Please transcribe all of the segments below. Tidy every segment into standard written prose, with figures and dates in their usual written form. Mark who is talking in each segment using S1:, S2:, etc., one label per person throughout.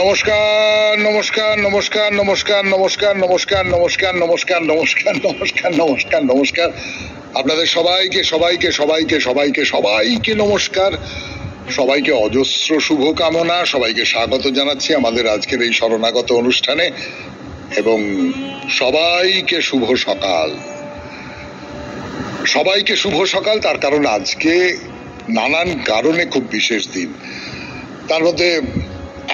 S1: নমস্কার নমস্কার নমস্কার নমস্কার নমস্কার নমস্কার নমস্কার নমস্কার নমস্কার নমস্কার নমস্কার নমস্কার আপনাদের সবাইকে সবাইকে সবাইকে সবাইকে সবাইকে নমস্কার, সবাইকে অজস্র শুভকামনা, সবাইকে স্বাগত জানাচ্ছি আমাদের আজকের এই শরণাগত অনুষ্ঠানে এবং সবাইকে শুভ সকাল। সবাইকে শুভ সকাল তার কারণ আজকে নানান কারণে খুব বিশেষ দিন। তার মধ্যে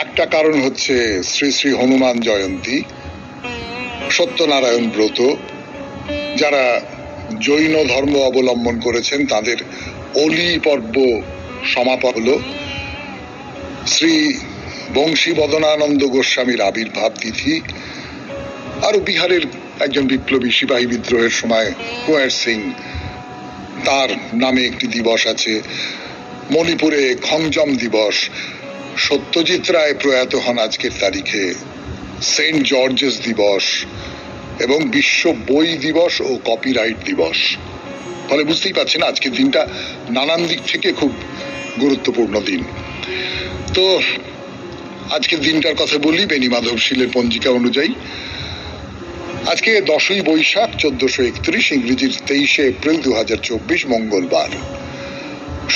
S1: একটা কারণ হচ্ছে শ্রী শ্রী হনুমান জয়ন্তী, সত্যনারায়ণ ব্রত। যারা জৈন ধর্ম অবলম্বন করেছেন তাদের অলি পর্ব সমাপন হলো। শ্রী বংশী বদনানন্দ গোস্বামীর আবির্ভাব তিথি, আরো বিহারের একজন বিপ্লবী সিপাহী বিদ্রোহের সময় কুঁয়ার সিং, তার নামে একটি দিবস আছে। মণিপুরে খংজম দিবস। সত্যজিৎ রায় প্রয়াত হন আজকের তারিখে। সেন্ট জর্জেস দিবস এবং বিশ্ব বই দিবস ও কপিরাইট দিবস। ফলে বুঝতেই পারছেন আজকের দিনটা নানান দিক থেকে খুব গুরুত্বপূর্ণ দিন। তো আজকের দিনটার কথা বলি। বেনি মাধবশীলের পঞ্জিকা অনুযায়ী আজকে 10ই বৈশাখ 1431, ইংরেজির 23শে এপ্রিল 2024, মঙ্গলবার।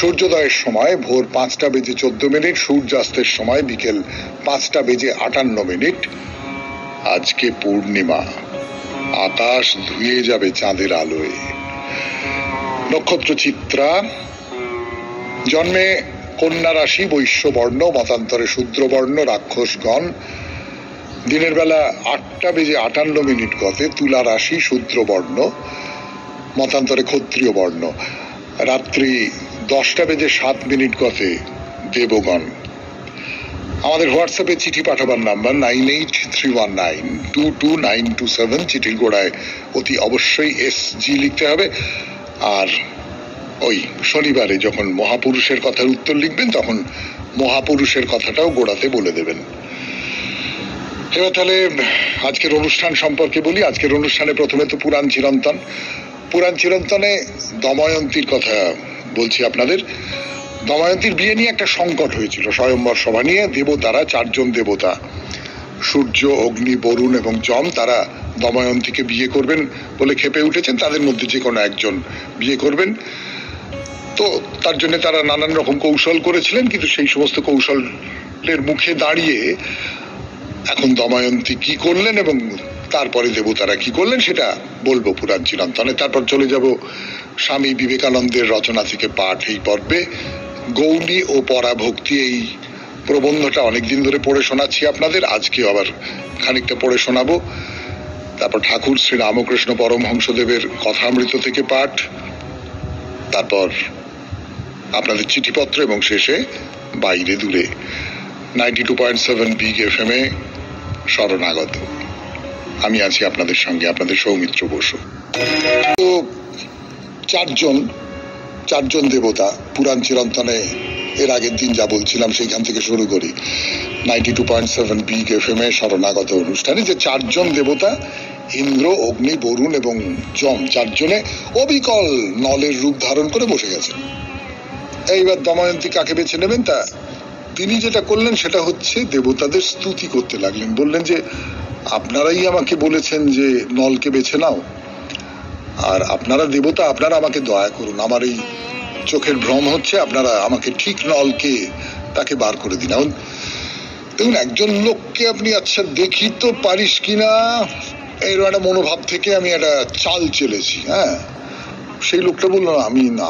S1: সূর্যোদয়ের সময় ভোর 5:14, সূর্যাস্তের সময় বিকেল 5:58। আজকে পূর্ণিমা, আকাশ ধুয়ে যাবে চাঁদের আলোয়। নক্ষত্র চিত্রা। জন্মে কন্যা রাশি, বৈশ্যবর্ণ, মতান্তরে শূদ্রবর্ণ, রাক্ষসগণ। দিনের বেলা 8:58 গতে তুলা রাশি, শূদ্রবর্ণ, মতান্তরে ক্ষত্রিয় বর্ণ। রাত্রি 10:07 গতে দেবগণ। আমাদের হোয়াটসঅ্যাপে চিঠি পাঠাবার নাম্বার 9831922927। চিঠির গোড়ায় অতি অবশ্যই SG লিখতে হবে। আর ওই শনিবারে যখন মহাপুরুষের কথার উত্তর লিখবেন তখন মহাপুরুষের কথাটাও গোড়াতে বলে দেবেন। এবার তাহলে আজকের অনুষ্ঠান সম্পর্কে বলি। আজকের অনুষ্ঠানে প্রথমে তো পুরাণ চিরন্তন। পুরাণ চিরন্তনে দময়ন্তীর কথা বলছি আপনাদের। দময়ন্তীর বিয়ে নিয়ে একটা সংকট হয়েছিল স্বয়ম্বর সভা নিয়ে। দেবতারা, 4জন দেবতা, সূর্য, অগ্নি, বরুণ এবং যম, তারা দময়ন্তীকে বিয়ে করবেন বলে খেপে উঠেছেন। তাদের মধ্যে যে কোনো একজন বিয়ে করবেন। তো তার জন্য তারা নানান রকম কৌশল করেছিলেন, কিন্তু সেই সমস্ত কৌশলের মুখে দাঁড়িয়ে এখন দময়ন্তী কি করলেন এবং তারপরে দেবতারা কি করলেন সেটা বলবো পুরাণ চিরন্তনে। তারপর চলে যাব স্বামী বিবেকানন্দের রচনা থেকে পাঠ এই পর্বে। গৌলী ও পরাভক্তি, এই প্রবন্ধটা অনেকদিন ধরে পড়ে শোনাচ্ছি আপনাদের, আজকে আবার খানিকটা পড়ে শোনাবো। তারপর ঠাকুর শ্রী রামকৃষ্ণ পরমহংসদেবের কথামৃত থেকে পাঠ। তারপর আপনাদের চিঠিপত্র এবং শেষে বাইরে দূরে 92.7 বিগ FM এ শরণাগত। আমি আছি আপনাদের সঙ্গে, আপনাদের সৌমিত্র বসু। তো চারজন দেবতা পুরাণ চিরন্তনে এর আগের দিন যা বলছিলাম সেইখান থেকে শুরু করি। 92.7 বিগ FM এ শরণাগত অনুষ্ঠানে যে 4জন দেবতা, ইন্দ্র, অগ্নি, বরুণ এবং যম, 4জনে অবিকল নলের রূপ ধারণ করে বসে গেছেন। এইবার দময়ন্তী কাকে বেছে নেবেন, তা তিনি যেটা করলেন সেটা হচ্ছে দেবতাদের স্তুতি করতে লাগলেন। বললেন যে আপনারাই আমাকে বলেছেন যে নলকে বেছে নাও, আর আপনারা দেবতা, আপনারা আমাকে দয়া করুন, আমার এই চোখের ভ্রম হচ্ছে, আপনারা আমাকে ঠিক নলকে তাকে বার করে দিন। এখন দেখুন, একজন লোককে আপনি আচ্ছা দেখি তো পারিস কিনা এইরকম একটা মনোভাব থেকে আমি একটা চাল চেলেছি। হ্যাঁ, সেই লোকটা বললো আমি না,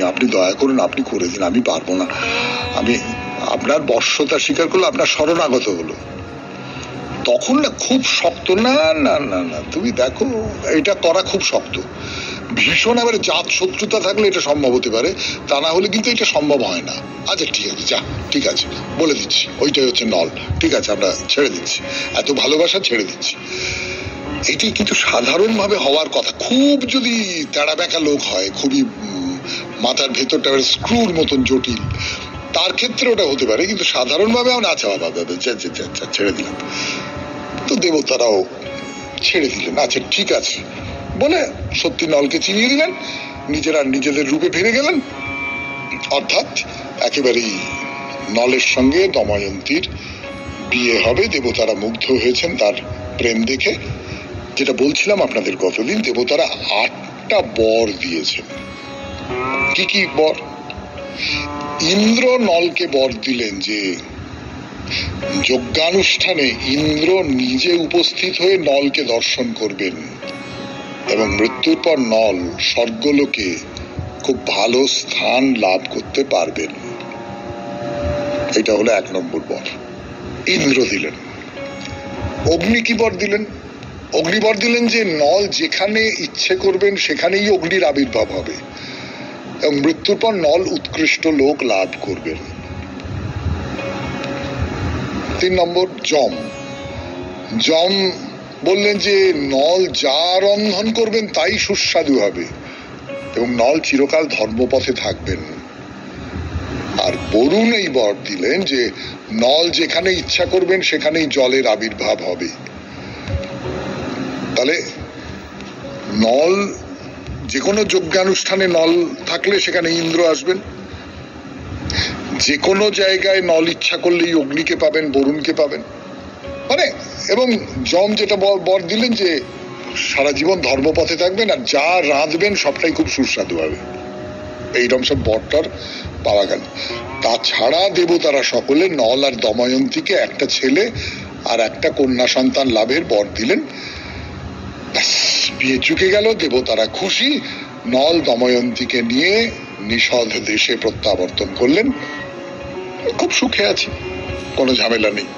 S1: আপনি দয়া করুন, আপনি করে দিন, আমি পারবো না। আমি আপনার বর্ষতা স্বীকার করলো, আপনার শরণাগত হলো। তখন না খুব শক্ত, না না না না তুমি দেখো এটা করা খুব শক্ত। ভীষণ এবারে জাত শত্রুতা থাকলে এটা সম্ভব হতে পারে, তা না হলে কিন্তু এটা সম্ভব হয় না। আচ্ছা ঠিক আছে, যা ঠিক আছে বলে দিচ্ছি, ওইটাই হচ্ছে নল, ঠিক আছে আমরা ছেড়ে দিচ্ছি, এত ভালোবাসা ছেড়ে দিচ্ছি। এটি কিন্তু সাধারণ ভাবে হওয়ার কথা। খুব যদি তেড়া বেঁকা লোক হয়, খুবই মাথার ভেতরটা স্ক্রুর মতন জটিল, তার ক্ষেত্রে ওটা হতে পারে, কিন্তু সাধারণ ভাবে আচ্ছা ছেড়ে দিলাম। তো দেবতারাও ছেড়ে দিলেন, আচ্ছা ঠিক আছে বলে সত্যি নলকে চিনিয়ে দিলেন, নিজেরা নিজেদের রূপে ফিরে গেলেন। অর্থাৎ একেবারেই নলের সঙ্গে দময়ন্তীর বিয়ে হবে। দেবতারা মুগ্ধ হয়েছেন তার প্রেম দেখে। যেটা বলছিলাম আপনাদের গতদিন, দেবতারা 8টা বর দিয়েছেন। কি কি বর? ইন্দ্র নলকে বর দিলেন যে যজ্ঞানুষ্ঠানে ইন্দ্র নিজে উপস্থিত হয়ে নলকে দর্শন করবেন এবং মৃত্যুর পর নল স্বর্গলোকে খুব ভালো স্থান লাভ করতে পারবেন। এটা হলো 1 নম্বর বর, ইন্দ্র দিলেন। অগ্নি কি বর দিলেন? অগ্নিবর দিলেন যে নল যেখানে ইচ্ছে করবেন সেখানেই অগ্নির আবির্ভাব হবে এবং মৃত্যুর পর নল উৎকৃষ্ট লোক লাভ করবেন। 3 নম্বর যম। যম বললেন যে নল যা রন্ধন করবেন তাই সুস্বাদু হবে এবং নল চিরকাল ধর্মপথে থাকবেন। আর বরুণ এই বর দিলেন যে নল যেখানে ইচ্ছা করবেন সেখানেই জলের আবির্ভাব হবে। তাহলে নল, যে কোনো যজ্ঞানুষ্ঠানে নল থাকলে সেখানে ইন্দ্র আসবেন, যে কোনো জায়গায় নল ইচ্ছা করলেই অগ্নিকে পাবেন, বরুণকে পাবেন, মানে। এবং যম যেটা বর দিলেন যে সারা জীবন ধর্মপথে থাকবেন আর যা রাঁধবেন সবটাই খুব সুস্বাদু হবে। এইরকম সব বরটার পাওয়া গেল। তাছাড়া দেবতারা সকলে নল আর দময়ন্তীকে একটা ছেলে আর একটা কন্যা সন্তান লাভের বর দিলেন। বিয়ে চুকে গেল, দেবতারা খুশি। নল দময়ন্তীকে নিয়ে নিষধ দেশে প্রত্যাবর্তন করলেন। খুব সুখে আছে, কোনো ঝামেলা নেই।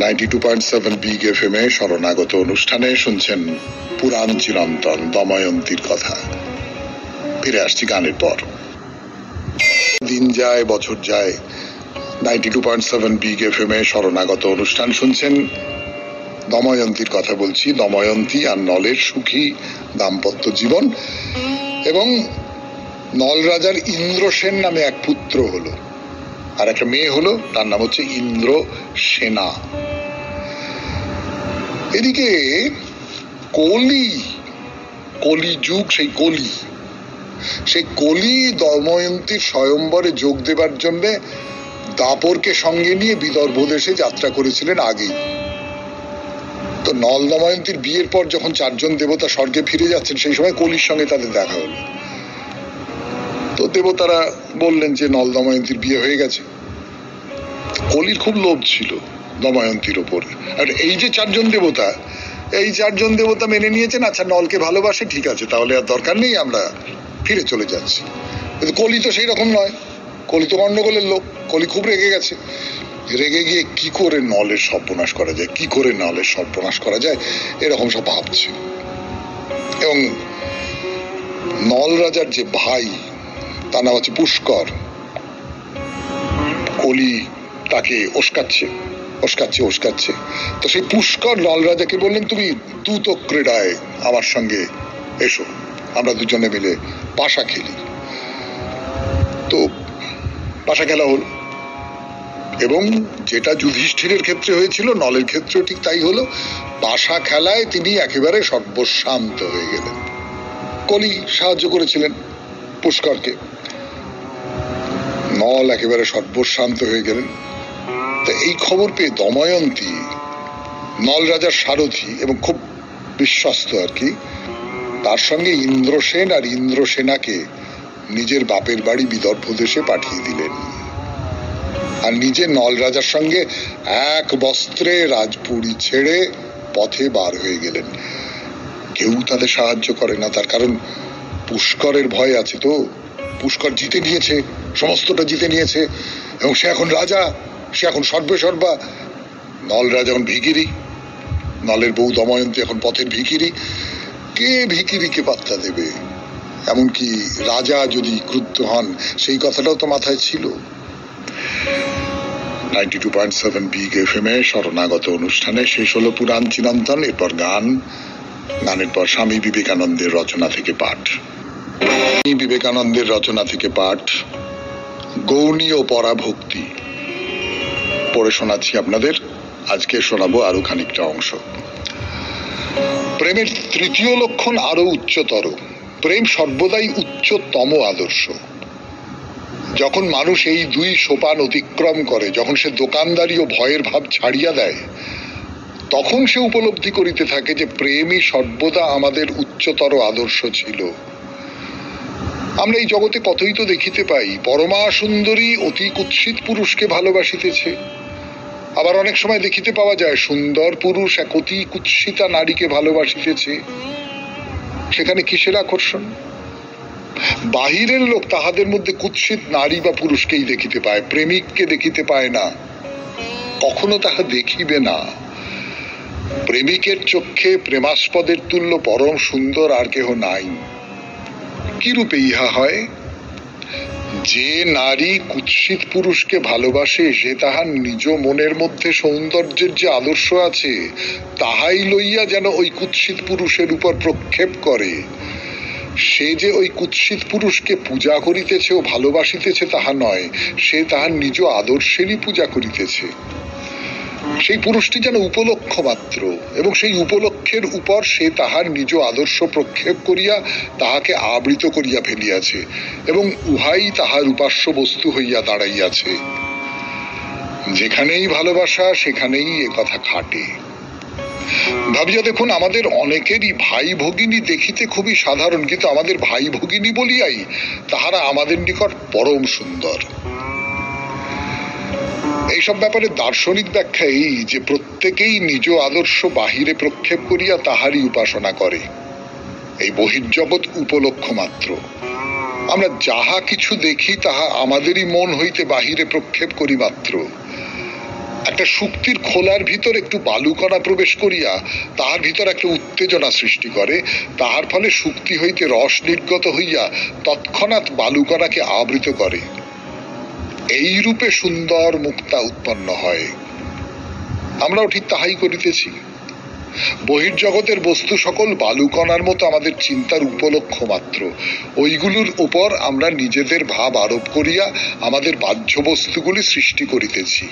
S1: 92.7 বিগ FM এ শরণাগত অনুষ্ঠানে শুনছেন পুরাণ চিরন্তন দময়ন্তীর কথা। ফিরে আসছি গানের পর। দিন যায়, বছর যায়, 92.7 বিগ FM এ শরণাগত অনুষ্ঠান শুনছেন। দময়ন্তীর কথা বলছি, দময়ন্তী আর নলের সুখী দাম্পত্য জীবন। এবং নল রাজার ইন্দ্রসেন নামে এক পুত্র হলো আর একটা মেয়ে হলো, তার নাম হচ্ছে ইন্দ্রসেনা। এদিকে কলিযুগ, সেই কলি দময়ন্তীর স্বয়ম্বরে যোগ দেবার জন্য দাপরকে সঙ্গে নিয়ে বিদর্ভ দেশে যাত্রা করেছিলেন আগেই। তো নল দময়ন্তীর বিয়ের পর যখন 4 জন দেবতা স্বর্গে ফিরে যাচ্ছেন সেই সময় কলির সঙ্গে তাদের দেখা হলো। তো দেবতারা বললেন যে নল দময়ন্তীর বিয়ে হয়ে গেছে। কলির খুব লোভ ছিল দময়ন্তীর ওপর। আর এই যে 4 জন দেবতা, এই 4 জন দেবতা মেনে নিয়েছেন, আচ্ছা নলকে ভালোবাসে, ঠিক আছে, তাহলে আর দরকার নেই, আমরা ফিরে চলে যাচ্ছি। কিন্তু কলি তো সেই রকম নয়, কলি তো গন্ডগোলের লোক। কলি খুব রেগে গেছে। রেগে গিয়ে কি করে নলের সর্বনাশ করা যায় এরকম সব ভাবছে। এবং নল রাজার যে ভাই, তার নাম হচ্ছে পুষ্কর, কলি তাকে ওস্কাচ্ছে। তো সেই পুষ্কর নল রাজাকে বললেন, তুমি দ্রুত ক্রীড়ায় আমার সঙ্গে এসো, আমরা দুজনে মিলে পাশা খেলি। তো পাশা খেলা হল এবং যেটা যুধিষ্ঠিরের ক্ষেত্রে হয়েছিল নলের ক্ষেত্রেও ঠিক তাই হলো। পাশা খেলায় তিনি একেবারে সর্বশান্ত হয়ে গেলেন। কলি সাহায্য করেছিলেন পুষ্করকে, নল একেবারে সর্বশান্ত হয়ে গেলেন। তো এই খবর পেয়ে দময়ন্তী, নল রাজার সারথি এবং খুব বিশ্বস্ত আর কি, তার সঙ্গে ইন্দ্রসেন আর ইন্দ্রসেনাকে নিজের বাপের বাড়ি বিদর্ভ দেশে পাঠিয়ে দিলেন আর নিজে নল রাজার সঙ্গে এক বস্ত্রে রাজপুরী ছেড়ে পথে বার হয়ে গেলেন। কেউ তাদের সাহায্য করে না, তার কারণ পুষ্করের ভয় আছে। তো পুষ্কর জিতে নিয়েছে, সমস্তটা জিতে নিয়েছে এবং সে এখন রাজা, সে এখন সর্বেসর্বা। নল রাজা এখন ভিখিরি, নলের বউ দময়ন্তী এখন পথের ভিখিরি। কে ভিখিরিকে পাত্তা দেবে? এমনকি রাজা যদি ক্রুদ্ধ হন সেই কথাটাও তো মাথায় ছিল। 92.7 বিগ FM এ শরণাগত অনুষ্ঠানে শেষ হলো পুরাণ চিরন্তন। এরপর গানের পর স্বামী বিবেকানন্দের রচনা থেকে পাঠ গৌণী ও পরাভক্তি পড়ে শোনাচ্ছি আপনাদের। আজকে শোনাবো আরো খানিকটা অংশ। প্রেমের 3য় লক্ষণ আরো উচ্চতর। প্রেম সর্বদাই উচ্চতম আদর্শ। যখন মানুষ এই দুই সোপান অতিক্রম করে, যখন সে দোকানদারি ও ভয়ের ভাব ছাড়িয়া দেয়, তখন সে উপলব্ধি করিতে থাকে যে প্রেমই সর্বদা আমাদের উচ্চতর আদর্শ ছিল। আমরা এই জগতে কতই তো দেখিতে পাই, পরমা সুন্দরী অতি কুৎসিত পুরুষকে ভালোবাসিতেছে, আবার অনেক সময় দেখিতে পাওয়া যায় সুন্দর পুরুষ এক অতি কুৎসিতা নারীকে ভালোবাসিতেছে। সেখানে কিসের আকর্ষণ? বাহিরের লোক তাহাদের মধ্যে কুৎসিত নারী বা পুরুষকেই দেখিতে পায়, প্রেমিককে দেখিতে পায় না, কখনো তাহা দেখিবে না। প্রেমিকের চক্ষে প্রেমাস্পদের তুল্য পরম সুন্দর আর কেহ নাই। কি রূপে ইহা হয়? যে নারী কুৎসিত পুরুষকে ভালোবাসে, সে তাহার নিজ মনের মধ্যে সৌন্দর্যের যে আদর্শ আছে, তাহাই লইয়া যেন ওই কুৎসিত পুরুষের উপর প্রক্ষেপ করে। সে যে ওই কুৎসিত পুরুষকে পূজা করিতেছে ও ভালোবাসিতেছে তাহা নয়, সে তাহার নিজ আদর্শেরই পূজা করিতেছে। সেই পুরুষটি যেন উপলক্ষ মাত্র, এবং সেই উপলক্ষের উপর সে তাহার নিজ আদর্শ প্রক্ষেপ করিয়া তাহাকে আবৃত করিয়া ফেলিয়াছে, এবং উহাই তাহার উপাস্য বস্তু হইয়া দাঁড়াইয়াছে। যেখানেই ভালোবাসা সেখানেই এ কথা খাটে। ভাবিয়া দেখুন, আমাদের অনেকেরই ভাই ভগিনী দেখিতে খুবই সাধারণ, কিন্তু আমাদের ভাই ভগিনী বলিয়াই তাহারা আমাদের নিকট পরম সুন্দর। এইসব ব্যাপারে দার্শনিক ব্যাখ্যা এই যে প্রত্যেকেই নিজ আদর্শ বাহিরে প্রক্ষেপ করিয়া তাহারই উপাসনা করে। এই বহির্জগৎ উপলক্ষ মাত্র। আমরা যাহা কিছু দেখি তাহা আমাদেরই মন হইতে বাহিরে প্রক্ষেপ করি মাত্র। একটা শুক্তির খোলার ভিতর একটু বালুকণা প্রবেশ করিয়া তাহার ভিতর একটা উত্তেজনা সৃষ্টি করে, তাহার ফলে শুক্তি হইতে রস নির্গত হইয়া তৎক্ষণাৎ বালুকণাকে আবৃত করে। এই রূপে সুন্দর মুক্তা উৎপন্ন হয়। আমরাও ঠিক তাহাই করিতেছি। বহির্জগতের বস্তু সকল বালুকণার মতো আমাদের চিন্তার উপলক্ষ মাত্র। ওইগুলোর উপর আমরা নিজেদের ভাব আরোপ করিয়া আমাদের বাহ্য বস্তুগুলি সৃষ্টি করিতেছি।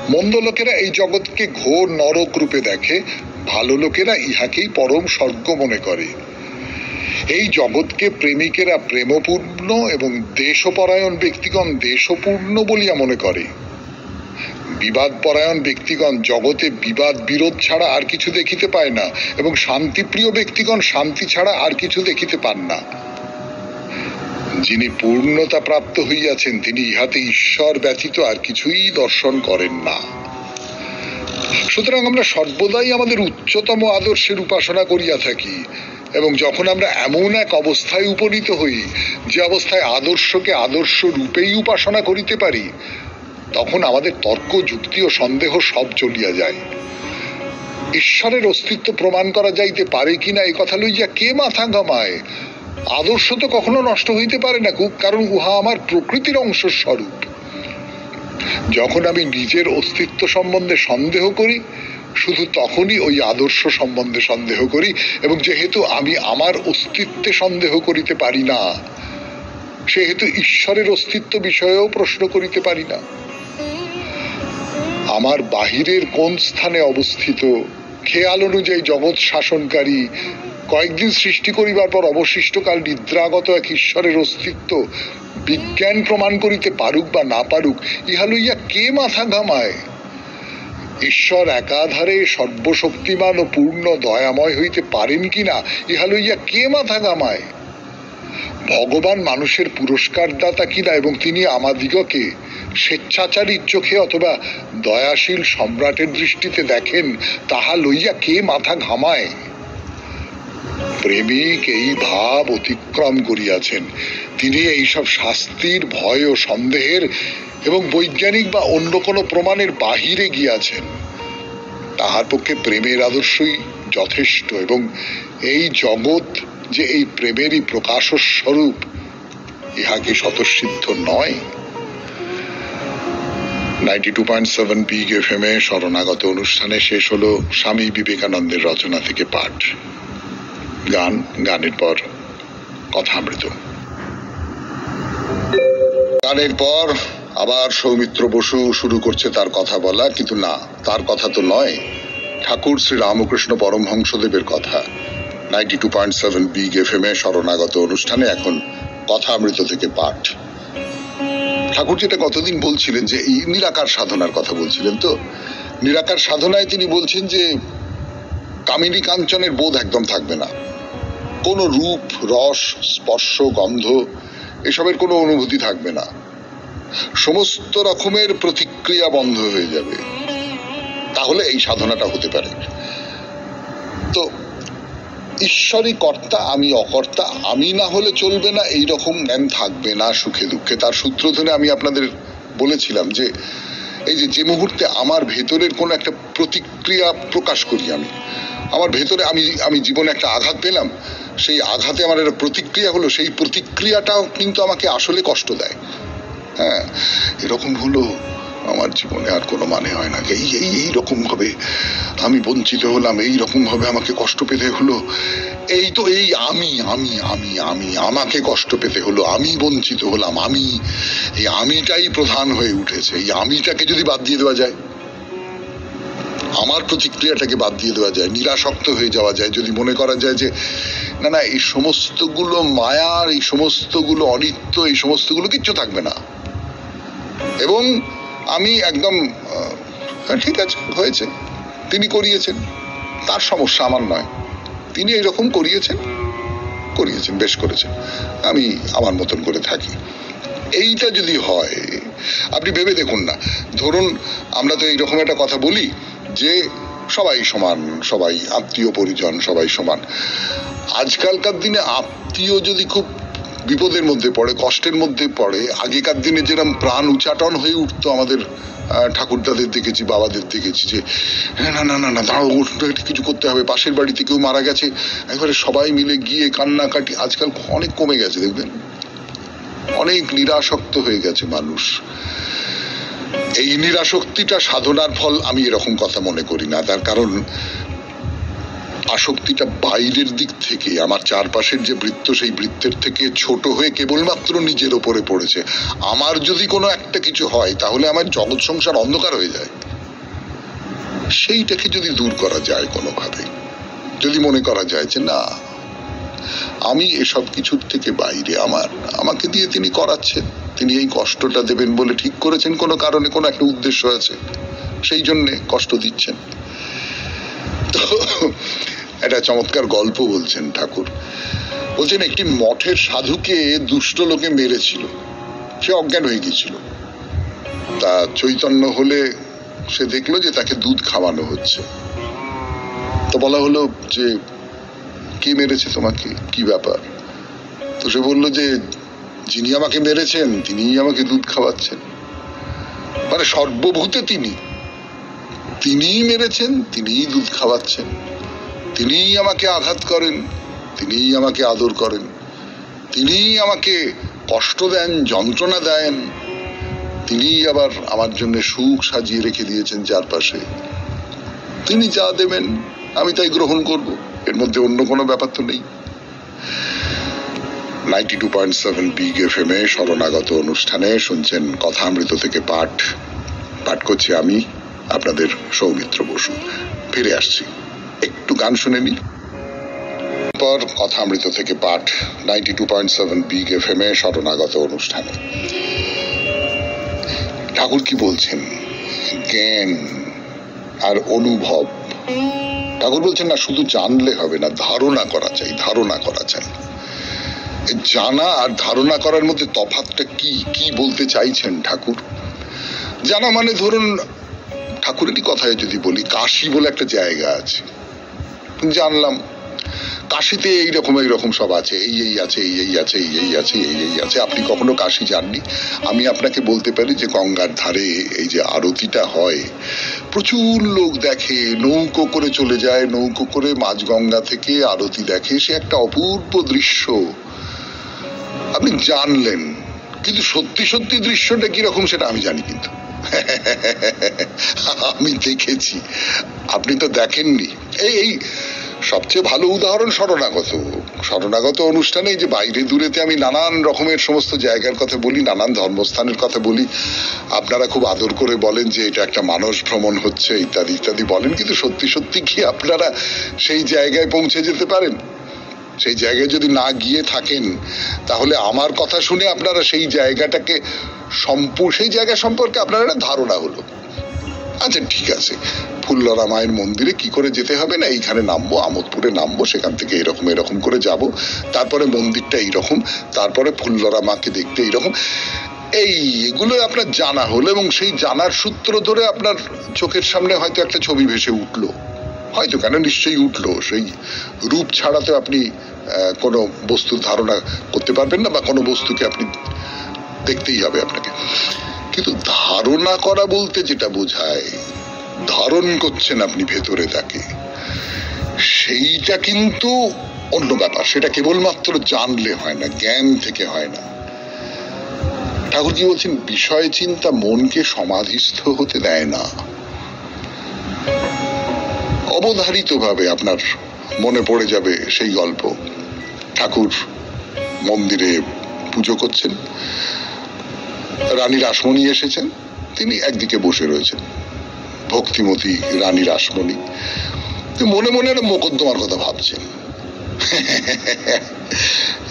S1: মন্দ লোকেরা এই জগৎকে ঘোর নরক রূপে দেখে, ভালো লোকেরা ইহাকেই পরম স্বর্গ মনে করে। এই জগৎকে প্রেমিকেরা প্রেমপূর্ণ এবং দেশপরায়ণ ব্যক্তিগণ দেশপূর্ণ বলিয়া মনে করে। বিবাদ পরায়ণ ব্যক্তিগণ জগতে বিবাদ বিরোধ ছাড়া আর কিছু দেখিতে পায় না, এবং শান্তিপ্রিয় ব্যক্তিগণ শান্তি ছাড়া আর কিছু দেখিতে পান না। যিনি পূর্ণতা প্রাপ্ত হইয়াছেন তিনি ইহাতে ঈশ্বর ব্যতীত আর কিছুই দর্শন করেন না। সুতরাং আমরা সর্বদাই আমাদের উচ্চতম আদর্শের উপাসনা করিয়া থাকি, এবং যখন আমরা এমন এক অবস্থায় উপনীত হই যে অবস্থায় আদর্শকে আদর্শ রূপেই উপাসনা করিতে পারি, তখন আমাদের তর্ক যুক্তি ও সন্দেহ সব চলিয়া যায়। ঈশ্বরের অস্তিত্ব প্রমাণ করা যাইতে পারে কিনা এই কথা লইয়া কে মাথা ঘামায়? আদর্শ তো কখনো নষ্ট হইতে পারে না, কারণ উহা আমার প্রকৃতির অংশ স্বরূপ। যখন আমি নিজের অস্তিত্ব সম্বন্ধে সন্দেহ করি, শুধু তখনই ওই আদর্শ সম্বন্ধে সন্দেহ করি, এবং যেহেতু আমি আমার অস্তিত্বে সন্দেহ করিতে পারি না, সেহেতু ঈশ্বরের অস্তিত্ব বিষয়েও প্রশ্ন করিতে পারি না। আমার বাহিরের কোন স্থানে অবস্থিত, খেয়াল অনুযায়ী জগৎ শাসনকারী, কয়েকদিন সৃষ্টি করিবার পর অবশিষ্টকাল নিদ্রাগত এক ঈশ্বরের অস্তিত্ব বিজ্ঞান প্রমাণ করিতে পারুক বা না পারুক, ইহা লইয়া কে মাথা ঘামায়? ঈশ্বর একাধারে সর্বশক্তিমান ও পূর্ণ দয়াময় হইতে পারেন কিনা ইহা লইয়া কে মাথা ঘামায়? ভগবান মানুষের পুরস্কার দাতা কিনা এবং তিনি আমাদিগকে স্বেচ্ছাচারীর চোখে অথবা দয়াশীল সম্রাটের দৃষ্টিতে দেখেন, তাহা লইয়া কে মাথা ঘামায়? প্রেমিক এই ভাব অতিক্রম করিয়াছেন। তিনি এইসব শাস্তির, ভয় ও সন্দেহের এবং বৈজ্ঞানিক বা অন্য কোনো প্রমাণের বাহিরে গিয়াছেন। তাহার পক্ষে প্রেমের আদর্শই যথেষ্ট, এবং এই জগৎ যে এই প্রেমেরই প্রকাশ স্বরূপ, ইহা কি স্বতঃসিদ্ধ নয়? 92.7 বিগ FM এ শরণাগত অনুষ্ঠানে শেষ হলো স্বামী বিবেকানন্দের রচনা থেকে পাঠ। গানের পর কথামৃত। গানের পর আবার সৌমিত্র বসু শুরু করছে তার কথা বলা, কিন্তু না, তার কথা তো নয়, ঠাকুর শ্রী রামকৃষ্ণ পরমহংসদেবের কথা। 92.7 বিগ FM এ শরণাগত অনুষ্ঠানে এখন কথামৃত থেকে পাঠ। ঠাকুর যেটা গতদিন বলছিলেন যে এই নিরাকার সাধনার কথা বলছিলেন, তো নিরাকার সাধনায় তিনি বলছেন যে কামিনী কাঞ্চনের বোধ একদম থাকবে না, কোনো রূপ রস স্পর্শ গন্ধ এসবের কোনো অনুভূতি থাকবে না, সমস্ত রকমের প্রতিক্রিয়া বন্ধ হয়ে যাবে, তাহলে এই সাধনাটা হতে পারে। তো ঈশ্বরই কর্তা আমি অকর্তা, আমি না হলে চলবে না, এইরকম জ্ঞান থাকবে না সুখে দুঃখে। তার সূত্র ধরে আমি আপনাদের বলেছিলাম যে এই যে মুহূর্তে আমার ভেতরের কোন একটা প্রতিক্রিয়া প্রকাশ করি, আমার ভেতরে আমি জীবনে একটা আঘাত পেলাম, সেই আঘাতে আমার একটা প্রতিক্রিয়া হলো, সেই প্রতিক্রিয়াটাও কিন্তু আমাকে আসলে কষ্ট দেয়। হ্যাঁ, এরকম হলো আমার জীবনে আর কোনো মানে হয় না, এইরকম ভাবে আমি বঞ্চিত হলাম, এইরকম ভাবে আমাকে কষ্ট পেতে হলো, এই তো এই আমি আমি আমি আমি আমাকে কষ্ট পেতে হলো, আমি বঞ্চিত হলাম, এই আমিটাই প্রধান হয়ে উঠেছে। এই আমিটাকে যদি বাদ দিয়ে দেওয়া যায়, আমার প্রতিক্রিয়াটাকে বাদ দিয়ে দেওয়া যায়, নিরাসক্ত হয়ে যাওয়া যায়, যদি মনে করা যায় যে না না এই সমস্তগুলো মায়ার, এই সমস্তগুলো অনিত্য, এই সমস্তগুলো কিচ্ছু থাকবে না, এবং আমি একদম ঠিক আছে হয়েছে, তিনি করিয়েছেন, তার সমস্যা আমার নয়, তিনি এইরকম করিয়েছেন বেশ করেছেন, আমি আমার মতন করে থাকি। এইটা যদি হয়, আপনি ভেবে দেখুন না, ধরুন আমরা তো এইরকম একটা কথা বলি যে সবাই সমান, সবাই আত্মীয় পরিজন সবাই সমান। আজকালকার দিনে আত্মীয় যদি খুব বিপদের মধ্যে পড়ে, কষ্টের মধ্যে পড়ে, আগেকার দিনে যেরকম প্রাণ উচাটন হয়ে উঠতো আমাদের ঠাকুরদাদের দেখেছি, বাবাদের দেখেছি যে না না না না দাঁড়াও, কিছু করতে হবে, পাশের বাড়িতে কেউ মারা গেছে, একবারে সবাই মিলে গিয়ে কান্নাকাটি। আজকাল অনেক কমে গেছে, দেখবেন অনেক নিরাসক্ত হয়ে গেছে মানুষ। এই নিরাসক্তিটা সাধনার ফল আমি এরকম কথা মনে করি না। তার কারণ আসক্তিটা বাইরের দিক থেকে, আমার চারপাশের যে বৃত্ত, সেই বৃত্তের থেকে ছোট হয়ে কেবলমাত্র নিজের ওপরে পড়েছে। আমার যদি কোনো একটা কিছু হয়, তাহলে আমার জগৎ সংসার অন্ধকার হয়ে যায়। সেইটাকে যদি দূর করা যায় কোনোভাবে, যদি মনে করা যায় যে না আমি এসব কিছুর থেকে বাইরে, আমাকে দিয়ে তিনি করাচ্ছেন, তিনি এই কষ্টটা দেবেন বলে ঠিক করেছেন, কোনো কারণে কোনো একটা উদ্দেশ্য আছে, সেই জন্যে কষ্ট দিচ্ছেন। তো একটা চমৎকার গল্প বলছেন ঠাকুর, বলছেন একটি মঠের সাধুকে দুষ্ট লোকে মেরেছিল, সে অজ্ঞান হয়ে গিয়েছিল। তা চৈতন্য হলে সে দেখলো যে তাকে দুধ খাওয়ানো হচ্ছে। তো বলা হলো যে কে মেরেছে তোমাকে, কি ব্যাপার? তো সে বললো যে যিনি আমাকে মেরেছেন তিনিই আমাকে দুধ খাওয়াচ্ছেন। মানে সর্বভূতে তিনিই মেরেছেন, তিনিই দুধ খাওয়াচ্ছেন, তিনিই আমাকে আঘাত করেন, তিনিই আমাকে আদর করেন, তিনিই আমাকে কষ্ট দেন, যন্ত্রণা দেন, তিনিই আবার আমার জন্য সুখ সাজিয়ে রেখে দিয়েছেন চারপাশে। তিনি যা দেবেন আমি তাই গ্রহণ করব, এর মধ্যে অন্য কোনো ব্যাপার তো নেই। 92.7 বিগ এফএম এ শরণাগত অনুষ্ঠানে শুনছেন কথামৃত থেকে পাঠ করছি আমি আপনাদের সৌমিত্র বসু। ফিরে আসছি, একটু গান শুনে নি, পর কথামৃত থেকে পাঠ 92.7 বিগ এফএম এ শরণাগত অনুষ্ঠানে। ঠাকুর কি বলছেন? জ্ঞান আর অনুভব। ঠাকুর বলছেন না শুধু জানলে হবে না, ধারণা করা চাই। জানা আর ধারণা করার মধ্যে তফাৎটা কি বলতে চাইছেন ঠাকুর? জানা মানে ধরুন ঠাকুরেরই কথায় যদি বলি, কাশী বলে একটা জায়গা আছে, জানলাম কাশীতে এইরকম সব আছে, এই আছে। আপনি কখনো কাশী যাননি? আমি আপনাকে বলতে পারি যে গঙ্গার ধারে এই যে আরতিটা হয়, প্রচুর লোক দেখে, নৌকো করে চলে যায়, নৌকো করে মাঝগঙ্গা থেকে আরতি দেখে, সে একটা অপূর্ব দৃশ্য। আপনি জানলেন, কিন্তু সত্যি দৃশ্যটা কিরকম সেটা আমি জানি, কিন্তু আমি দেখেছি, আপনি তো দেখেননি। এই সবচেয়ে ভালো উদাহরণ শরণাগত অনুষ্ঠানে যে বাইরে দূরেতে আমি নানান রকমের সমস্ত জায়গার কথা বলি, নানান ধর্মস্থানের কথা বলি, আপনারা খুব আদর করে বলেন যে এটা একটা মানস ভ্রমণ হচ্ছে ইত্যাদি বলেন, কিন্তু সত্যি কি আপনারা সেই জায়গায় পৌঁছে যেতে পারেন? সেই জায়গায় যদি না গিয়ে থাকেন, তাহলে আমার কথা শুনে আপনারা সেই জায়গাটাকে সেই জায়গা সম্পর্কে আপনার একটা ধারণা হলো। আচ্ছা ঠিক আছে, ফুল্লরা মায়ের মন্দিরে কি করে যেতে হবে না, এইখানে নামবো, আমোদপুরে নামবো, সেখান থেকে এরকম এরকম করে যাব, তারপরে মন্দিরটা এইরকম, তারপরে ফুল্লরা মাকে দেখতে এইরকম, এগুলো আপনার জানা হলো এবং সেই জানার সূত্র ধরে আপনার চোখের সামনে হয়তো একটা ছবি ভেসে উঠলো, হয়তো কেন নিশ্চয়ই উঠলো। সেই রূপ ছাড়াতে আপনি কোনো বস্তুর ধারণা করতে পারবেন না, বা কোনো বস্তুকে আপনি দেখতেই হবে আপনাকে। কিন্তু ধারণা করা বলতে যেটা বোঝায়, ধারণ করছেন আপনি ভেতরে তাকে, সেইটা কিন্তু অন্য ব্যাপার। সেটা কেবলমাত্র জানলে হয় না, জ্ঞান থেকে হয় না। ঠাকুর কি বলছেন, বিষয় চিন্তা মনকে সমাধিস্থ হতে দেয় না। অবধারিত ভাবে আপনার মনে পড়ে যাবে সেই গল্প। ঠাকুর মন্দিরে পুজো করছেন, রানী রাসমণি এসেছেন, তিনি একদিকে বসে রয়েছেন, ভক্তিমতী রানী রাসমণি মনে মনে একটা মোকদ্দমার কথা ভাবছেন।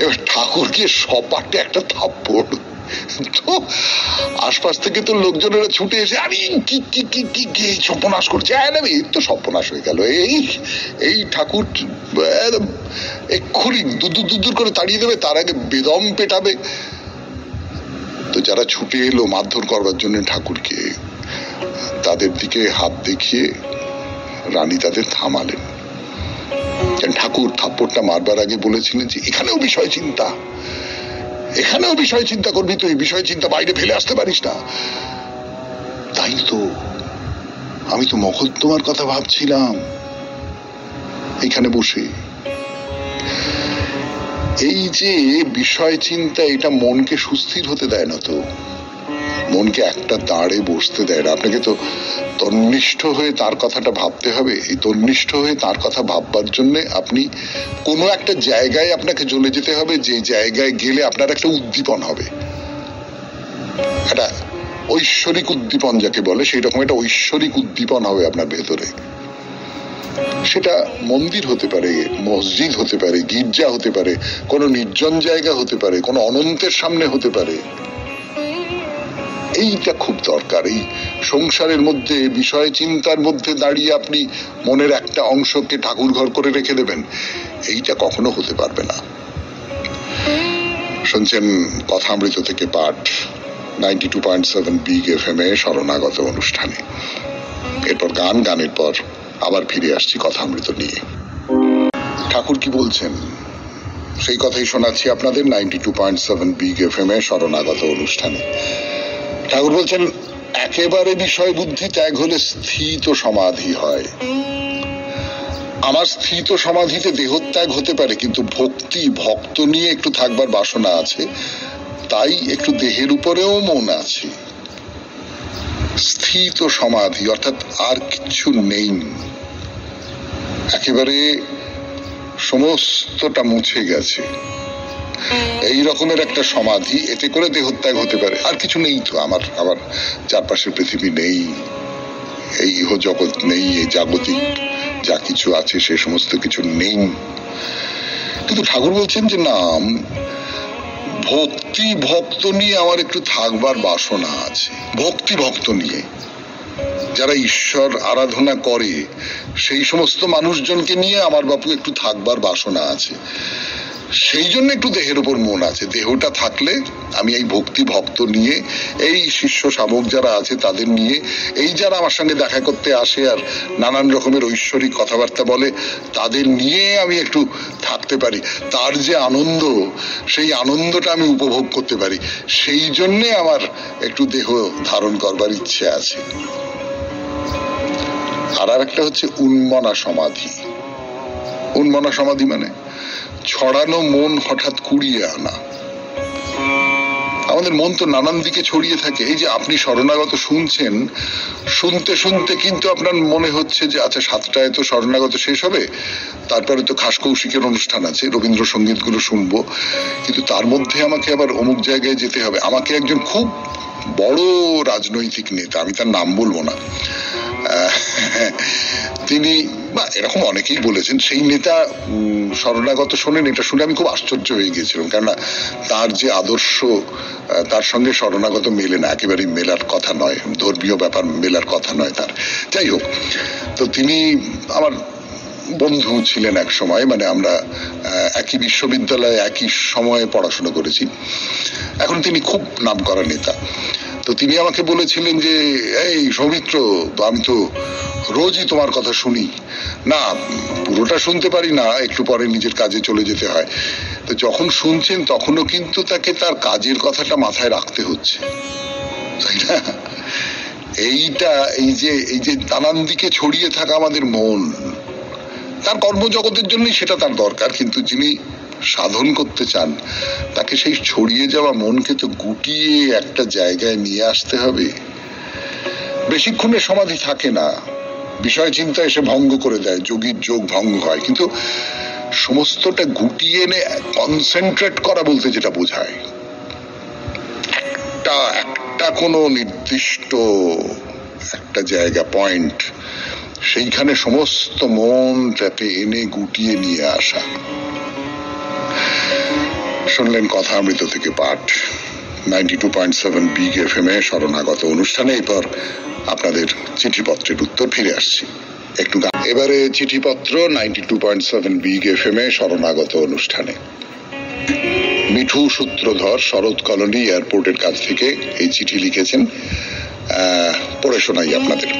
S1: এবার ঠাকুরকে সপাটে একটা থাপ্পড়, তো আশপাশ থেকে তো লোকজনেরা ছুটে এসে আরে কি কি কি কি কি সর্বনাশ করছে, এই তো সর্বনাশ হয়ে গেল, এই ঠাকুর এক্ষুনি দূর করে তাড়িয়ে দেবে, তার আগে বেদম পেটাবে। তো যারা ছুটে এলো মারধর করবার জন্য ঠাকুরকে, তাদের দিকে হাত দেখিয়ে রানী তাদের থামালেন। ঠাকুর থাপ্পড়টা মারবার আগে বলেছিলেন যে এখানেও বিষয় চিন্তা, এখানেও বিষয় চিন্তা করবি, তুই বিষয় চিন্তা বাইরে ফেলে আসতে পারিস না। তাই তো আমি তো মকদ্দমার কথা ভাবছিলাম এখানে বসে। এই যে বিষয় চিন্তা, এটা মনকে সুস্থির হতে দেয় না, তো মনকে একটা দাঁড়ে বসতে দেয় না। আপনাকে তো তন্নিষ্ঠ হয়ে তার কথাটা ভাবতে হবে। এই তন্নিষ্ঠ হয়ে তার কথা ভাববার জন্য আপনি কোনো একটা জায়গায় আপনাকে চলে যেতে হবে, যে জায়গায় গেলে আপনার একটা উদ্দীপন হবে, একটা ঐশ্বরিক উদ্দীপন যাকে বলে, সেই রকম একটা ঐশ্বরিক উদ্দীপন হবে আপনার ভেতরে। সেটা মন্দির হতে পারে, মসজিদ হতে পারে, গির্জা হতে পারে, কোনো নির্জন জায়গা হতে পারে, কোনো অনন্তের সামনে হতে পারে। এইটা খুব দরকার। এই সংসারের মধ্যে বিষয় চিন্তার মধ্যে দাঁড়িয়ে আপনি মনের একটা অংশকে ঠাকুর ঘর করে রেখে দেবেন, এইটা কখনো হতে পারবে না। শুনছেন কথামৃত থেকে পাঠ 92.7 বিগ FM এ শরণাগত অনুষ্ঠানে। এরপর গানের পর আবার ফিরে আসছি কথামৃত নিয়ে। ঠাকুর কি বলছেন সেই কথাই শোনাচ্ছি আপনাদের 92.7 বিগ FM এ শরণাগত অনুষ্ঠানে। ঠাকুর বলছেন, একেবারে বিষয় বুদ্ধি ত্যাগ হলে স্থিত সমাধি হয়। আমার স্থিত সমাধিতে দেহত্যাগ হতে পারে, কিন্তু ভক্ত নিয়ে একটু থাকবার বাসনা আছে, তাই একটু দেহের উপরেও মন আছে। স্থিত সমাধি অর্থাৎ আর কিছু নেই, একেবারে সমস্তটা মুছে গেছে, এই রকমের একটা সমাধি। এতে করে দেহত্যাগ হতে পারে, আর কিছু নেই তো, আমার চারপাশের পৃথিবী নেই, এই ইহ জগৎ নেই, এই জাগতিক যা কিছু আছে সে সমস্ত কিছু নেই। কিন্তু ঠাকুর বলছেন যে না, ভক্ত নিয়ে আমার একটু থাকবার বাসনা আছে। ভক্ত নিয়ে যারা ঈশ্বর আরাধনা করে সেই সমস্ত মানুষজনকে নিয়ে আমার বাপু একটু থাকবার বাসনা আছে, সেই জন্য একটু দেহের উপর মন আছে। দেহটা থাকলে আমি এই ভক্ত নিয়ে, এই শিষ্য শাবক যারা আছে তাদের নিয়ে, এই যারা আমার সঙ্গে দেখা করতে আসে আর নানান রকমের ঐশ্বরিক কথাবার্তা বলে, তাদের নিয়ে আমি একটু থাকতে পারি, তার যে আনন্দ, সেই আনন্দটা আমি উপভোগ করতে পারি, সেই জন্যে আমার একটু দেহ ধারণ করবার ইচ্ছে আছে। আর একটা হচ্ছে উন্মনা সমাধি। উন্মনা সমাধি মানে ছড়ানো মন হঠাৎ কুড়িয়ে আনা। আমাদের মন তো নানান দিকে ছড়িয়ে থাকে। এই যে আপনি শরণাগত শুনছেন, শুনতে কিন্তু আপনার মনে হচ্ছে যে আচ্ছা 7টায় তো শরণাগত শেষ হবে, তারপরে তো খাস কৌশিকের অনুষ্ঠান আছে, রবীন্দ্রসঙ্গীত গুলো শুনবো, কিন্তু তার মধ্যে আমাকে আবার অমুক জায়গায় যেতে হবে। আমাকে একজন খুব বড় রাজনৈতিক নেতা, আমি তার নাম বলবো না, তিনি বা এরকম অনেকেই বলেছেন। সেই নেতা শরণাগত শোনেন, এটা শুনে আমি খুব আশ্চর্য হয়ে গিয়েছিলাম, কেননা তার যে আদর্শ তার সঙ্গে শরণাগত মেলে না, একেবারেই মেলার কথা নয়, ধর্মীয় ব্যাপার মেলার কথা নয় তার। যাই হোক, তো তিনি আমার বন্ধু ছিলেন এক সময়, মানে আমরা একই বিশ্ববিদ্যালয়ে একই সময়ে পড়াশোনা করেছি। এখন তিনি খুব নামকরা নেতা। তো তিনি আমাকে বলেছিলেন যে এই সৌমিত্র, আমি তো রোজই তোমার কথা শুনি, না পুরোটা শুনতে পারি না, একটু পরে নিজের কাজে চলে যেতে হয়, তো যখন শুনছেন তখনও কিন্তু তাকে তার কাজের কথাটা মাথায় রাখতে হচ্ছে, তাই না? এই যে নানান দিকে ছড়িয়ে থাকা আমাদের মন, তার কর্মজগতের জন্যই সেটা তার দরকার, কিন্তু যিনি সাধন করতে চান তাকে সেই ছড়িয়ে যাওয়া মনকে তো গুটিয়ে একটা জায়গায় নিয়ে আসতে হবে। বেশিক্ষণে সমাধি থাকে না, বিষয় চিন্তা এসে ভঙ্গ করে দেয়, যোগীর যোগ ভঙ্গ হয়, কিন্তু সমস্তটা গুটিয়ে এনে কনসেন্ট্রেট করা বলতে যেটা বোঝায়, একটা কোনো নির্দিষ্ট একটা জায়গা পয়েন্ট, সেইখানে সমস্ত মনটাকে এনে গুটিয়ে নিয়ে আসা। শুনলেন কথা অমৃত থেকে পাঠ 92.7 বিগ এফএম এ শরণাগত অনুষ্ঠানে। এরপর আপনাদের চিঠিপত্রের উত্তর ফিরে আসছি একটু। এবারে চিঠিপত্র 92.7 বিগ এফএম এ শরণাগত অনুষ্ঠানে। মিঠু সূত্রধর, শরৎ কলোনি এয়ারপোর্টের কাছ থেকে এই চিঠি লিখেছেন, পড়ে শোনাই আপনাদের।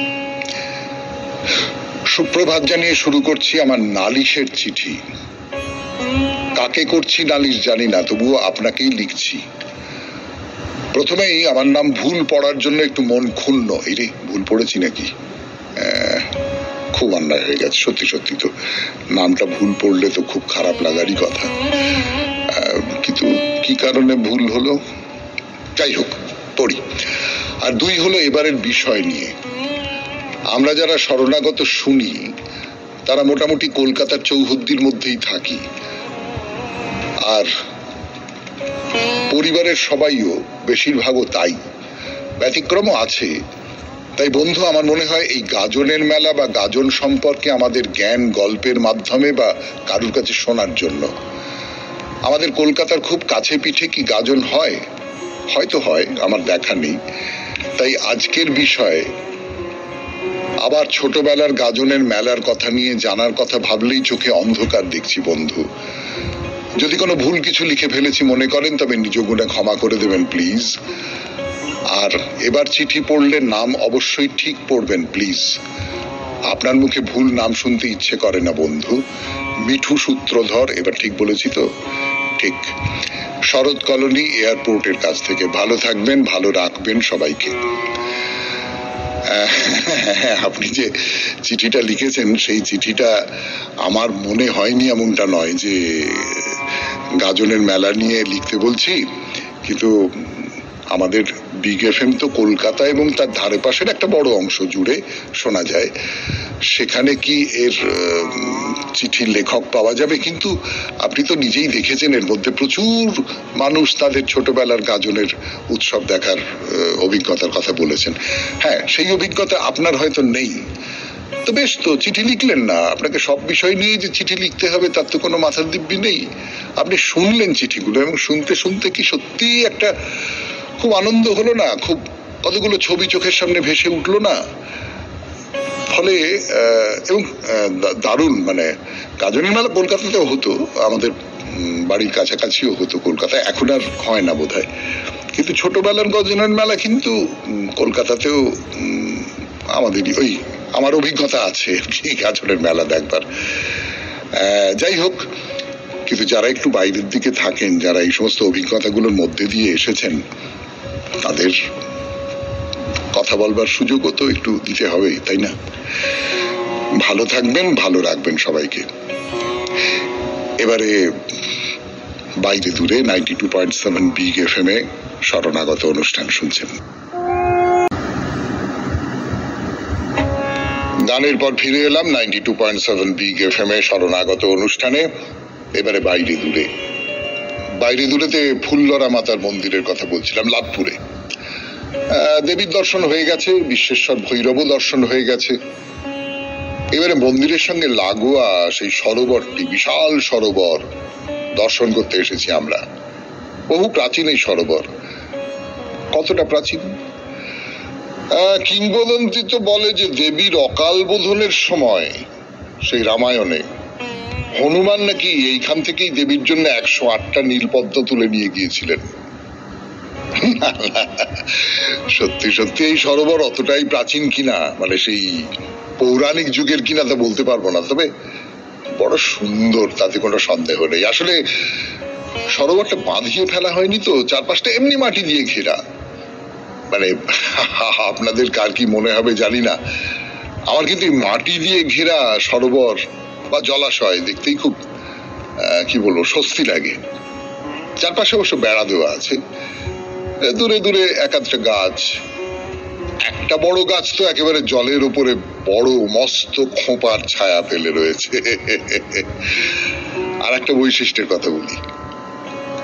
S1: সুপ্রভাত জানিয়ে শুরু করছি আমার নালিশের চিঠি। কাকে করছি নালিশ জানি না, তবুও আপনাকেই লিখছি। প্রথমেই আমার নাম ভুল পড়ার জন্য একটু মন ক্ষুণ্ণ। এই রে, ভুল পড়েছি নাকি? খুব অন্যায় হয়ে গেছে, সত্যি সত্যি। তো নামটা ভুল পড়লে তো খুব খারাপ লাগারই কথা, কিন্তু কি কারণে ভুল হলো, যাই হোক পড়ি। আর দুই হলো এবারের বিষয় নিয়ে। আমরা যারা শরণাগত শুনি তারা মোটামুটি কলকাতার চৌহদ্দির মধ্যেই থাকি, আর পরিবারের সবাইও বেশিরভাগও তাই, ব্যতিক্রমও আছে। তাই বন্ধু, আমার মনে হয় এই গাজনের মেলা বা গাজন সম্পর্কে আমাদের জ্ঞান গল্পের মাধ্যমে বা কারুর কাছে শোনার জন্য। আমাদের কলকাতার খুব কাছে পিঠে কি গাজন হয়? হয়তো হয়, আমার দেখা নেই। তাই আজকের বিষয়ে আবার ছোটবেলার গাজনের মেলার কথা নিয়ে জানার কথা ভাবলেই চোখে অন্ধকার দেখছি বন্ধু। যদি কোনো ভুল কিছু লিখে ফেলেছি মনে করেন তবে নিজ গুণে ক্ষমা করে দেবেন প্লিজ। আর এবার চিঠি পড়লে নাম অবশ্যই ঠিক পড়বেন প্লিজ। আপনার মুখে ভুল নাম শুনতে ইচ্ছে করে না বন্ধু। মিঠু সূত্রধর, এবার ঠিক বলেছি তো? ঠিক। শরৎ কলোনি এয়ারপোর্টের কাছ থেকে। ভালো থাকবেন, ভালো রাখবেন সবাইকে। আপনি যে চিঠিটা লিখেছেন সেই চিঠিটা আমার মনে হয়নি এমনটা নয় যে গাজনের মেলা নিয়ে লিখতে বলছি, কিন্তু আমাদের বিগ এফএম তো কলকাতা এবং তার ধারে পাশের একটা বড় অংশ জুড়ে শোনা যায়। সেখানে কি এর চিঠির লেখক পাওয়া যাবে? কিন্তু আপনি তো নিজেই দেখেছেন এর মধ্যে প্রচুর মানুষ তাদের ছোটবেলার গাজনের উৎসব দেখার অভিজ্ঞতার কথা বলেছেন। হ্যাঁ, সেই অভিজ্ঞতা আপনার হয়তো নেই, তো বেশ, তো চিঠি লিখলেন না। আপনাকে সব বিষয় নিয়ে যে চিঠি লিখতে হবে তার তো কোনো মাথার দিব্যি নেই। আপনি শুনলেন চিঠিগুলো, এবং শুনতে শুনতে কি সত্যি একটা খুব আনন্দ হলো না? খুব কতগুলো ছবি চোখের সামনে ভেসে উঠলো না? ফলে এবং দারুণ, মানে গাজনের মেলা কলকাতাতেও হতো, আমাদের বাড়ির কাছাকাছিও হতো কলকাতায়, এখন আর হয় না বোধহয়, কিন্তু ছোটবেলার গাজনের মেলা কিন্তু কলকাতাতেও আমাদেরই ওই আমার অভিজ্ঞতা আছে গাজনের মেলা দেখবার। যাই হোক, কিন্তু যারা একটু বাইরের দিকে থাকেন, যারা এই সমস্ত অভিজ্ঞতাগুলোর মধ্যে দিয়ে এসেছেন, তাদের কথা বলবার সুযোগও তো একটু দিতে হবে, তাই না? ভালো থাকবেন, ভালো রাখবেন সবাইকে। এবারে বাইরে দূরে 92.7 বিগ এফএম এ শরণাগত অনুষ্ঠান শুনছেন। গানের পর ফিরে এলাম 92.7 বিগ এফএম এ শরণাগত অনুষ্ঠানে। এবারে বাইরে দূরে। বাইরে দূরেতে ফুল্লরা মাতার মন্দিরের কথা বলছিলাম, লাভপুরে। দেবীর দর্শন হয়ে গেছে, বিশ্বেশ্বর ভৈরবও দর্শন হয়ে গেছে। এবারে মন্দিরের সঙ্গে লাগোয়া সেই সরোবরটি, বিশাল সরোবর দর্শন করতে এসেছি আমরা। বহু প্রাচীন এই সরোবর। কতটা প্রাচীন? কিংবদন্তি তো বলে যে দেবীর অকাল বোধনের সময় সেই রামায়ণে হনুমান নাকি এইখান থেকেই দেবীর জন্য 108টা নীলপদ্ম তুলে নিয়ে গিয়েছিলেন। সত্যি সত্যি এই সরোবর অতটাই প্রাচীন কিনা, মানে সেই পৌরাণিক যুগের কিনা তা বলতে পারবো না, তবে বড় সুন্দর, তাতে কোনো সন্দেহ নেই। আসলে সরোবরটা বাঁধিয়ে ফেলা হয়নি তো, চারপাশটা এমনি মাটি দিয়ে ঘেরা। মানে আপনাদের কার কি মনে হবে জানি না, আমার কিন্তু মাটি দিয়ে ঘেরা সরোবর বা জলাশয় দেখতেই খুব কি বলবো স্বস্তি লাগে। চারপাশে অবশ্য বেড়া দেওয়া আছে, দূরে দূরে এক আধটা গাছ। একটা বড় গাছ তো একেবারে জলের উপরে বড় মস্ত খোঁপার ছায়া ফেলে রয়েছে। আর একটা বৈশিষ্ট্যের কথা বলি,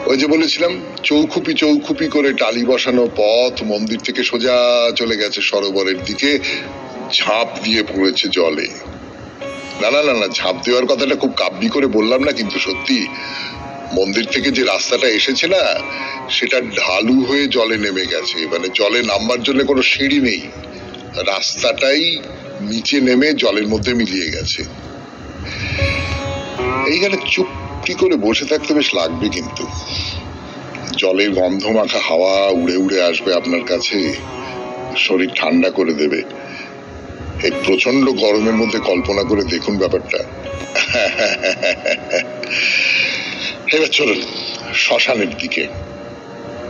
S1: ওই যে বলেছিলাম চৌখুপি চৌখুপি করে টালি বসানো পথ মন্দির থেকে সোজা চলে গেছে সরোবরের দিকে, ঝাঁপ দিয়ে পড়েছে জলে। না না না না, ঝাঁপ দেওয়ার কথাটা খুব কাব্যি করে বললাম না, কিন্তু সত্যি মন্দির থেকে যে রাস্তাটা এসেছে না, সেটা ঢালু হয়ে জলে নেমে গেছে। মানে জলে নামবার জন্য কোনো সিঁড়ি নেই, রাস্তাটাই নিচে নেমে জলের মধ্যে মিলিয়ে গেছে। এইখানে চুপটি করে বসে থাকতে বেশ লাগবে, কিন্তু জলের গন্ধ মাখা হাওয়া উড়ে উড়ে আসবে আপনার কাছে, শরীর ঠান্ডা করে দেবে। এই প্রচন্ড গরমের মধ্যে কল্পনা করে দেখুন ব্যাপারটা। এবার চলুন শ্মশানের দিকে।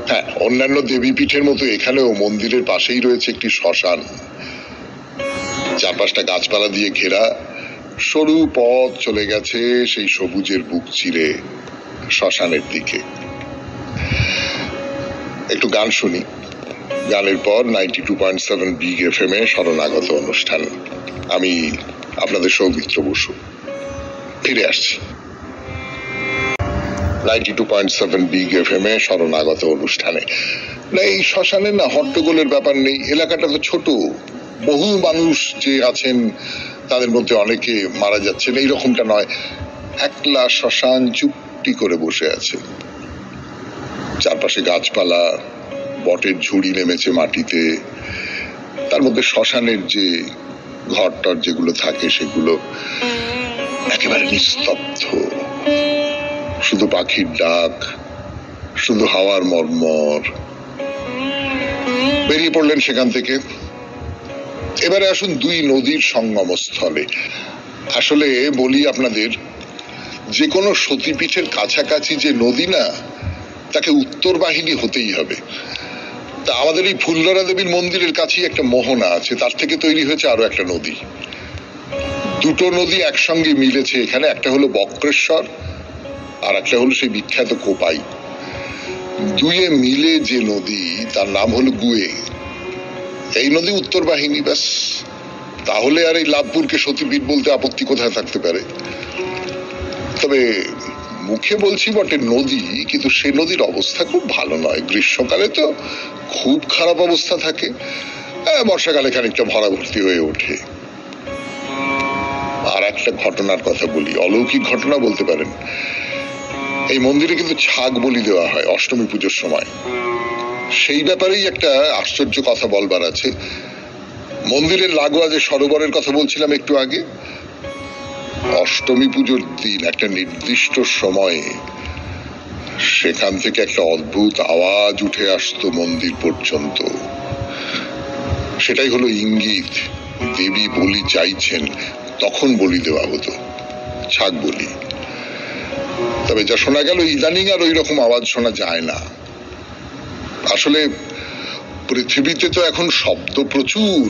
S1: হ্যাঁ, অন্যান্য দেবী পীঠের মতো এখানেও মন্দিরের পাশেই রয়েছে একটি শ্মশান। চারপাশটা গাছপালা দিয়ে ঘেরা, সরু পথ চলে গেছে সেই সবুজের বুক চিরে শ্মশানের দিকে। একটু গান শুনি, গানের পর 92.7 বিগ FM এ শরণাগত অনুষ্ঠান। আমি আপনাদের সৌমিত্র বসু ফিরে আসছি। 92.7 বিগ FM এ শরণাগত অনুষ্ঠানে। না, এই শ্মশানে না হট্টগোলের ব্যাপার নেই, এলাকাটা তো ছোট, বহু মানুষ যে আছেন তাদের মধ্যে অনেকে মারা যাচ্ছেন এইরকমটা নয়। একলা শ্মশান চুপটি করে বসে আছে, চারপাশে গাছপালা, বটের ঝুড়ি নেমেছে মাটিতে, তার মধ্যে শ্মশানের যে ঘর টর যেগুলো থাকে সেগুলো একেবারে নিস্তব্ধ, শুধু পাখির ডাক, শুধু হাওয়ার মর্মর। বেরিয়ে পড়লেন সেখান থেকে। এবারে আসুন দুই নদীর সঙ্গমস্থলে। আসলে বলি আপনাদের, যে কোনো সতীপীঠের কাছাকাছি যে নদী না, তাকে উত্তর বাহিনী হতেই হবে। তা আমাদের এই ফুল্লরা দেবীর মন্দিরের কাছেই একটা মোহনা আছে, তার থেকে তৈরি হয়েছে আরো একটা নদী। দুটো নদী একসঙ্গে মিলেছে এখানে, একটা হলো বক্রেশ্বর আর একটা হলো সেই বিখ্যাত কোপাই। দুয়ে মিলে যে নদী তার নাম হলো গুয়ে। এই নদী উত্তর বাহিনী, ব্যাস। তাহলে আর এই লাভপুরকে সতীপীঠ বলতে আপত্তি কোথায় থাকতে পারে? তবে মুখে বলছি বটে নদী, কিন্তু সে নদীর অবস্থা খুব ভালো নয়। গ্রীষ্মকালে তো খুব খারাপ অবস্থা থাকে, বর্ষাকালে খানিকটা ভরা ভর্তি হয়ে ওঠে। আর একটা ঘটনার কথা বলি, অলৌকিক ঘটনা বলতে পারেন। এই মন্দিরে কিন্তু ছাগ বলি দেওয়া হয় অষ্টমী পুজোর সময়। সেই ব্যাপারেই একটা আশ্চর্য কথা বলবার আছে। মন্দিরের লাগোয়া যে সরোবরের কথা বলছিলাম একটু আগে, অষ্টমী পুজোর দিন একটা নির্দিষ্ট সময়ে সেখান থেকে একটা অদ্ভুত আওয়াজ উঠে আসতো মন্দির পর্যন্ত। সেটাই হলো ইঙ্গিত দেবী বলি চাইছেন, তখন বলি দেওয়া হতো, ছাগ বলি। তবে যা শোনা গেল ইদানিং আর ওই রকম আওয়াজ শোনা যায় না। আসলে পৃথিবীতে তো এখন শব্দ প্রচুর,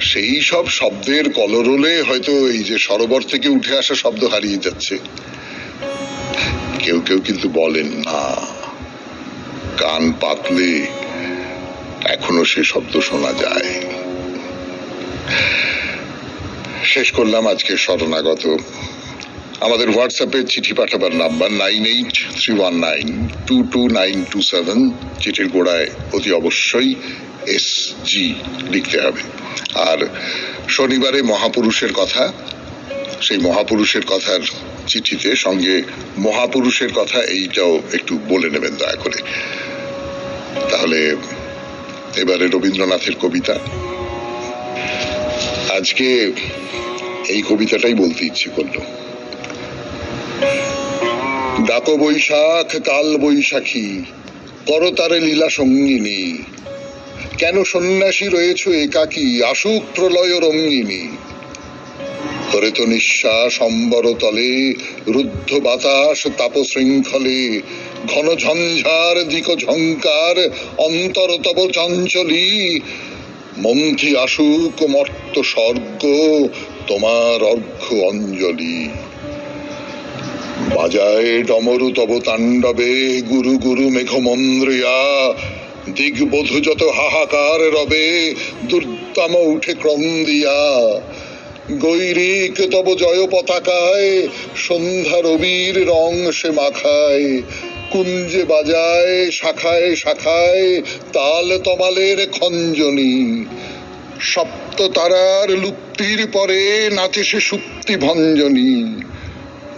S1: সেই সব শব্দের কলরোলে হয়তো এই যে সরোবর থেকে উঠে আসা শব্দ হারিয়ে যাচ্ছে। কেউ কেউ কিন্তু বলেন না, কান পাতলে এখনো সে শব্দ শোনা যায়। শেষ করলাম আজকে শরণাগত। আমাদের হোয়াটসঅ্যাপে চিঠি পাঠাবার নাম্বার 9831922927। চিঠির গোড়ায় অতি অবশ্যই SG লিখতে হবে। আর শনিবারে মহাপুরুষের কথা, সেই মহাপুরুষের কথার চিঠিতে সঙ্গে মহাপুরুষের কথা এইটাও একটু বলে নেবেন দয়া করে। তাহলে এবারে রবীন্দ্রনাথের কবিতা। আজকে এই কবিতাটাই বলতে ইচ্ছে করলো। ডাকো বৈশাখ কাল বৈশাখী, করতারে লীলা সঙ্গিনী, কেন সন্ন্যাসী রয়েছ একাকী, আসুক প্রলয় রঙ্গিনী। হরিত নিঃশ্বাস অম্বর তলে, রুদ্ধ বাতাস তাপ শৃঙ্খলে, ঘন ঝঞ্ঝার দিক ঝঙ্কার অন্তর তব চঞ্চলী। মন্থী আসুক মর্ত স্বর্গ, তোমার অর্ঘ্য অঞ্জলি। বাজায় ডমরু তব তাণ্ডবে, গুরু গুরু মেঘমন্দ্রিয়া, দিগ্বধূ যত হাহাকার রবে, দুর্দাম উঠে ক্রন্দিয়া। গৈরিক তব জয় পতাকায়, সন্ধ্যা রবির রং সে মাখায়, কুঞ্জে বাজায় শাখায় শাখায়, তাল তমালের খঞ্জনী। সপ্ত তারার লুপ্তির পরে নাচে সে সুপ্তি ভঞ্জনী।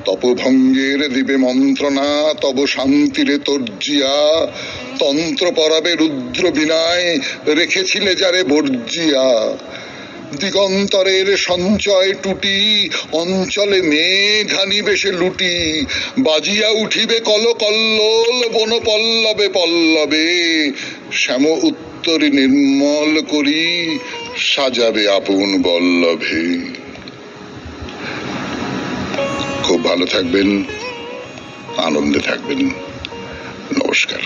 S1: তপভঙ্গের দিবে মন্ত্রণা, তব শান্তিরে তর্জিয়া, তন্ত্র পরাবে রুদ্র বিনায়, রেখেছিলে যারে বর্জিয়া। দিগন্তরের সঞ্চয় টুটি, অঞ্চলে মেঘ আনিবে সে লুটি, বাজিয়া উঠিবে কল কল্লোল, বন পল্লবে পল্লবে, শ্যাম উত্তরী নির্মল করি, সাজাবে আপন বল্লভে। খুব ভালো থাকবেন, আনন্দে থাকবেন। নমস্কার।